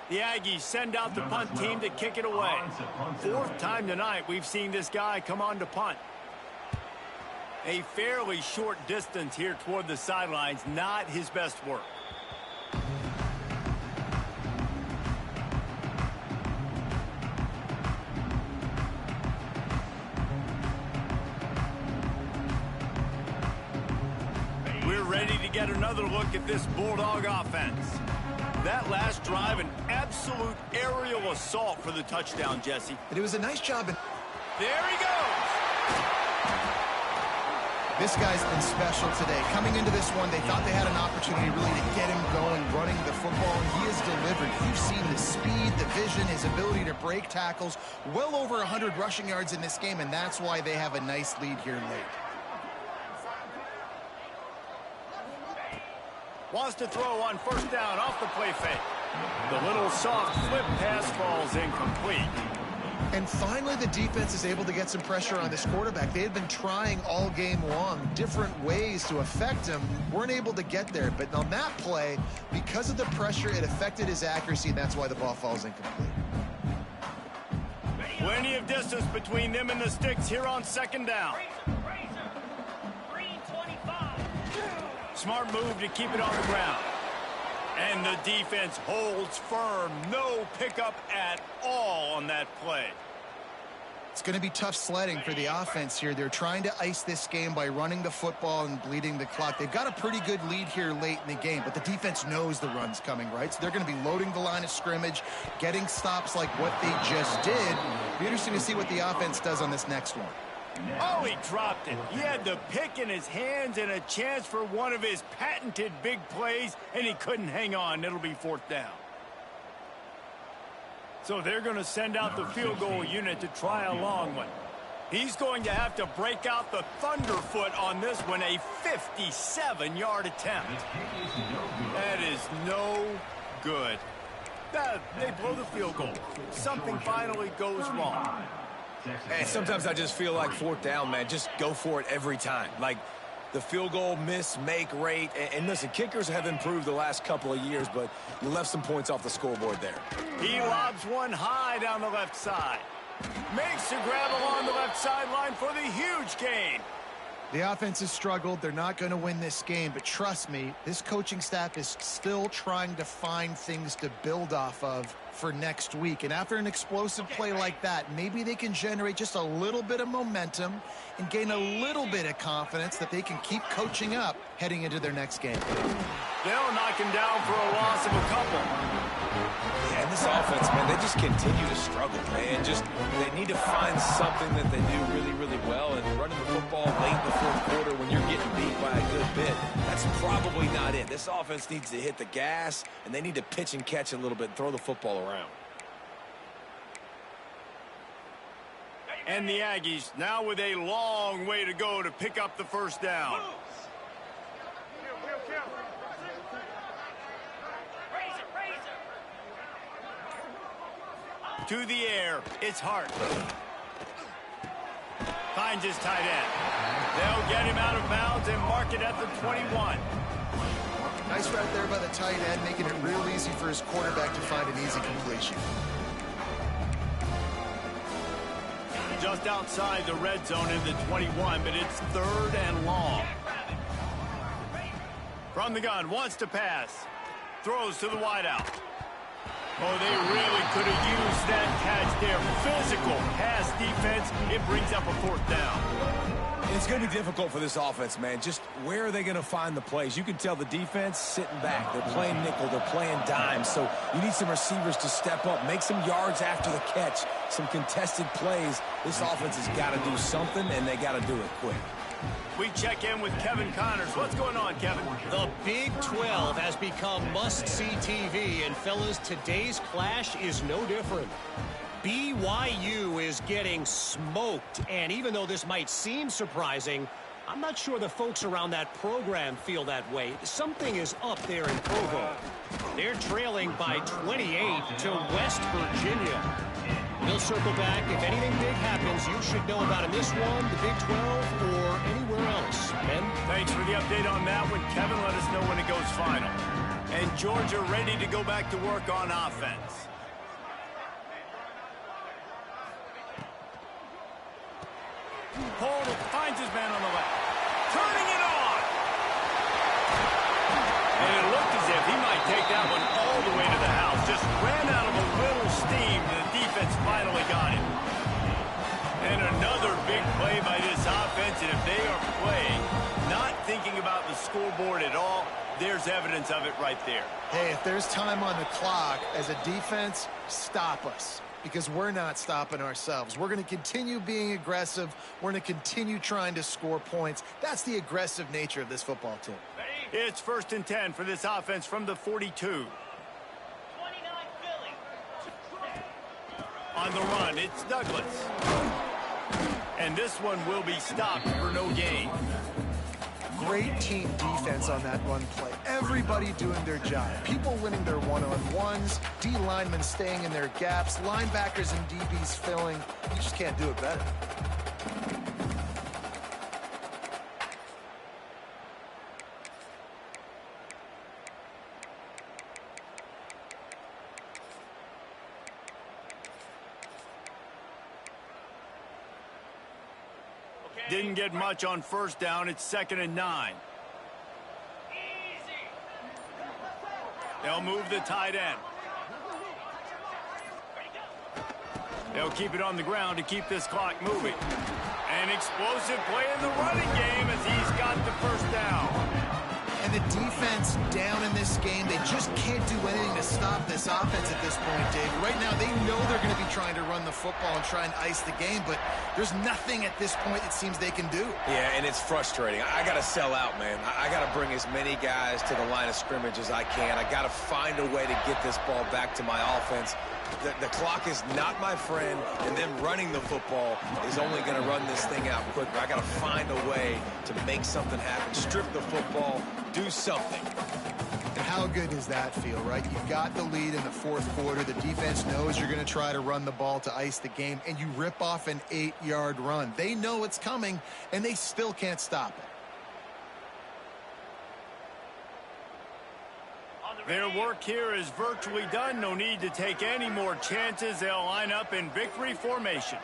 The Aggies send out the punt team to kick it away. 4th time tonight we've seen this guy come on to punt. A fairly short distance here toward the sidelines, not his best work. We're ready to get another look at this Bulldog offense. That last drive, an absolute aerial assault for the touchdown, Jesse. And it was a nice job. There he goes. This guy's been special today. Coming into this one, they thought they had an opportunity really to get him going, running the football, and he has delivered. You've seen the speed, the vision, his ability to break tackles. Well over 100 rushing yards in this game, and that's why they have a nice lead here late. Wants to throw on 1st down off the play fake. The little soft flip pass falls incomplete. And finally, the defense is able to get some pressure on this quarterback. They had been trying all game long different ways to affect him. Weren't able to get there. But on that play, because of the pressure, it affected his accuracy, and that's why the ball falls incomplete. Plenty of distance between them and the sticks here on 2nd down. Smart move to keep it on the ground. And the defense holds firm. No pickup at all on that play. It's going to be tough sledding for the offense here. They're trying to ice this game by running the football and bleeding the clock. They've got a pretty good lead here late in the game, but the defense knows the run's coming, right? So they're going to be loading the line of scrimmage, getting stops like what they just did. It'll be interesting to see what the offense does on this next one. Oh, he dropped it. He had the pick in his hands and a chance for one of his patented big plays, and he couldn't hang on. It'll be 4th down. So they're going to send out the field goal unit to try a long one. He's going to have to break out the thunderfoot on this one, a 57-yard attempt. That is no good. They blow the field goal. Something finally goes wrong. And sometimes I just feel like 4th down, man, just go for it every time. Like the field goal miss-make rate. And listen, kickers have improved the last couple of years, but you left some points off the scoreboard there. He lobs one high down the left side. Makes a grab along the left sideline for the huge gain. The offense has struggled. They're not going to win this game, but trust me, this coaching staff is still trying to find things to build off of for next week. And after an explosive play like that, maybe they can generate just a little bit of momentum and gain a little bit of confidence that they can keep coaching up heading into their next game. They'll knock him down for a loss of a couple. Yeah, and this offense, man, they just continue to struggle, man. They need to find something that they do really, really well. And running the football late in the fourth quarter when you're getting beat by a good bit, that's probably not it. This offense needs to hit the gas, and they need to pitch and catch a little bit and throw the football around. And the Aggies now with a long way to go to pick up the first down. To the air, it's Hart. Finds his tight end. They'll get him out of bounds and mark it at the 21. Nice route there by the tight end, making it real easy for his quarterback to find an easy completion. Just outside the red zone in the 21, but it's 3rd and long. From the gun, wants to pass. Throws to the wideout. Oh, they really could have used that catch there. Physical pass defense. It brings up a 4th down. It's going to be difficult for this offense, man. Just where are they going to find the plays? You can tell the defense sitting back. They're playing nickel. They're playing dime. So you need some receivers to step up, make some yards after the catch, some contested plays. This offense has got to do something, and they got to do it quick. We check in with Kevin Connors. What's going on, Kevin? The Big 12 has become must-see TV, and fellas, today's clash is no different. BYU is getting smoked, and even though this might seem surprising, I'm not sure the folks around that program feel that way. Something is up there in Provo. They're trailing by 28 to West Virginia. We'll circle back. If anything big happens, you should know about in this one, the Big 12, or anywhere else. Ben? Thanks for the update on that one. Kevin, let us know when it goes final. And Georgia ready to go back to work on offense. Hold it, finds his man on the left. Turning it on! And it looked as if he might take that one all the way to the house. Just ran out of a little steam, and the defense finally got him. And another big play by this offense, and if they are playing, not thinking about the scoreboard at all, there's evidence of it right there. Hey, if there's time on the clock, as a defense, stop us. Because we're not stopping ourselves. We're going to continue being aggressive. We're going to continue trying to score points. That's the aggressive nature of this football team. It's 1st and 10 for this offense from the 42. On the run, it's Douglas. And this one will be stopped for no gain. Great team defense on that run play. Everybody doing their job. People winning their one-on-ones, D linemen staying in their gaps, linebackers and DBs filling. You just can't do it better. Didn't get much on 1st down. It's 2nd and 9. They'll move the tight end. They'll keep it on the ground to keep this clock moving. An explosive play in the running game as he's got the 1st down. And the defense down in this game, they just can't do anything to stop this offense at this point, Dave. Right now, they know they're going to be trying to run the football and try and ice the game, but there's nothing at this point it seems they can do. Yeah, and it's frustrating. I got to sell out, man. I got to bring as many guys to the line of scrimmage as I can. I got to find a way to get this ball back to my offense. The clock is not my friend, and them running the football is only going to run this thing out quicker. I got to find a way to make something happen, strip the football, do something. And how good does that feel, right? You got the lead in the 4th quarter. The defense knows you're going to try to run the ball to ice the game, and you rip off an 8-yard run. They know it's coming, and they still can't stop it. Their work here is virtually done. No need to take any more chances. They'll line up in victory formation.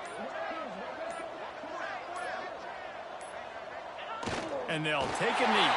And they'll take a knee.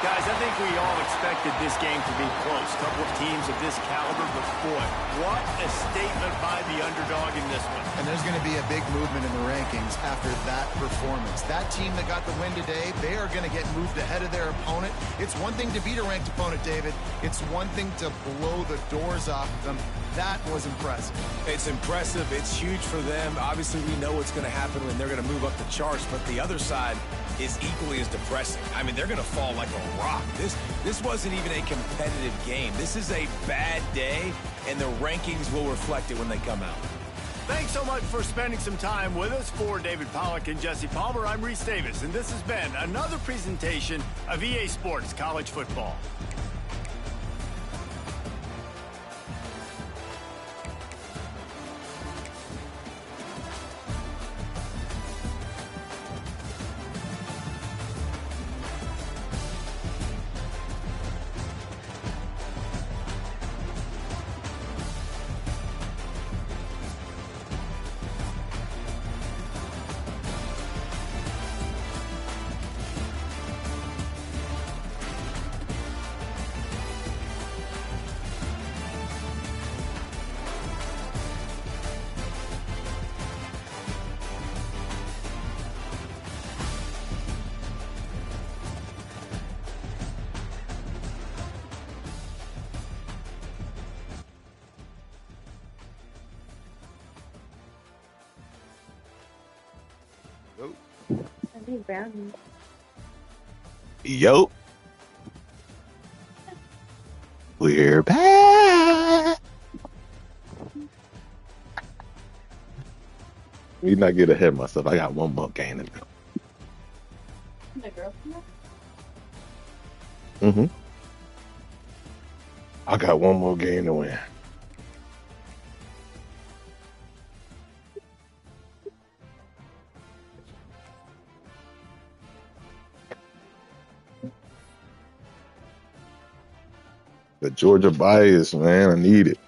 Guys, I think we all expected this game to be close. A couple of teams of this caliber, but boy, what a statement by the underdog in this one. And there's going to be a big movement in the rankings after that performance. That team that got the win today, they are going to get moved ahead of their opponent. It's one thing to beat a ranked opponent, David. It's one thing to blow the doors off of them. That was impressive. It's impressive. It's huge for them. Obviously, we know what's going to happen when they're going to move up the charts, but the other side is equally as depressing. I mean, they're going to fall like a rock. This wasn't even a competitive game. This is a bad day, and the rankings will reflect it when they come out. Thanks so much for spending some time with us. For David Pollack and Jesse Palmer, I'm Reese Davis, and this has been another presentation of EA Sports College Football. Yo, we're back. Me not get ahead of myself. I got one more game to go. I got one more game to win. The Georgia bias, man. I need it.